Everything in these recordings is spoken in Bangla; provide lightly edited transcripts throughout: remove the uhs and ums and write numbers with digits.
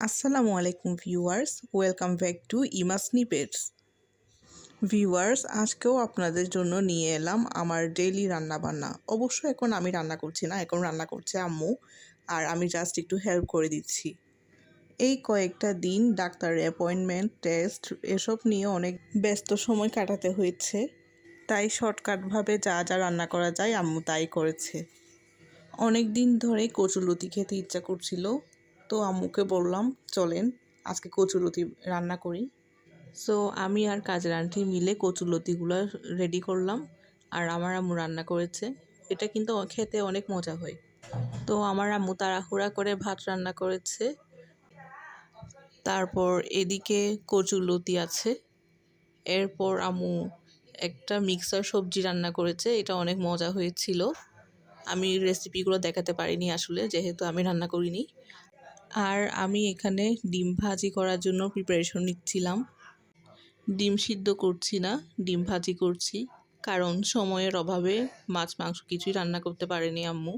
আসসালামু আলাইকুম ভিউয়ার্স, ওয়েলকাম ব্যাক টু ইমা স্নিপেটস। ভিউয়ার্স, আজকেও আপনাদের জন্য নিয়ে এলাম আমার ডেইলি রান্নাবান্না। অবশ্য এখন আমি রান্না করছি না, এখন রান্না করছে আম্মু, আর আমি জাস্ট একটু হেল্প করে দিচ্ছি। এই কয়েকটা দিন ডাক্তারের অ্যাপয়েন্টমেন্ট, টেস্ট এসব নিয়ে অনেক ব্যস্ত সময় কাটাতে হয়েছে, তাই শর্টকাটভাবে যা যা রান্না করা যায় আম্মু তাই করেছে। অনেক দিন ধরে কচুলতি খেতে ইচ্ছা করছিল, তো আম্মুকে বললাম চলেন আজকে কচুলতি রান্না করি। সো আমি আর কাজের আন্টি মিলে কচুলতিগুলো রেডি করলাম, আর আমার আম্মু রান্না করেছে। এটা কিন্তু খেতে অনেক মজা হয়। তো আমার আম্মু তাড়াহুড়া করে ভাত রান্না করেছে, তারপর এদিকে কচুলতি আছে। এরপর আম্মু একটা মিক্সার সবজি রান্না করেছে, এটা অনেক মজা হয়েছিল। আমি রেসিপিগুলো দেখাতে পারিনি আসলে, যেহেতু আমি রান্না করিনি। আর আমি এখানে ডিম ভাজি করার জন্য প্রিপারেশন নিচ্ছিলাম। ডিম সিদ্ধ করছি না, ডিম ভাজি করছি, কারণ সময়ের অভাবে মাছ মাংস কিছুই রান্না করতে পারেনি আম্মু।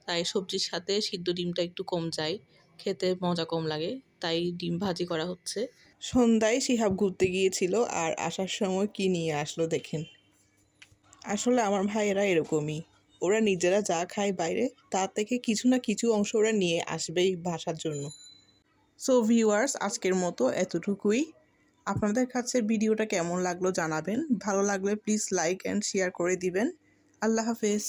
তাই সবজির সাথে সিদ্ধ ডিমটা একটু কম যায়, খেতে মজা কম লাগে, তাই ডিম ভাজি করা হচ্ছে। সন্ধ্যায় শিহাব ঘুরতে গিয়েছিল, আর আসার সময় কি নিয়ে আসলো দেখেন। আসলে আমার ভাইয়েরা এরকমই, ওরা নিজেরা যা খায় বাইরে, তার থেকে কিছু না কিছু অংশ ওরা নিয়ে আসবেই বাসার জন্য। সো ভিউয়ার্স, আজকের মতো এতটুকুই। আপনাদের কাছে ভিডিওটা কেমন লাগলো জানাবেন। ভালো লাগলে প্লিজ লাইক অ্যান্ড শেয়ার করে দিবেন। আল্লাহ হাফেজ।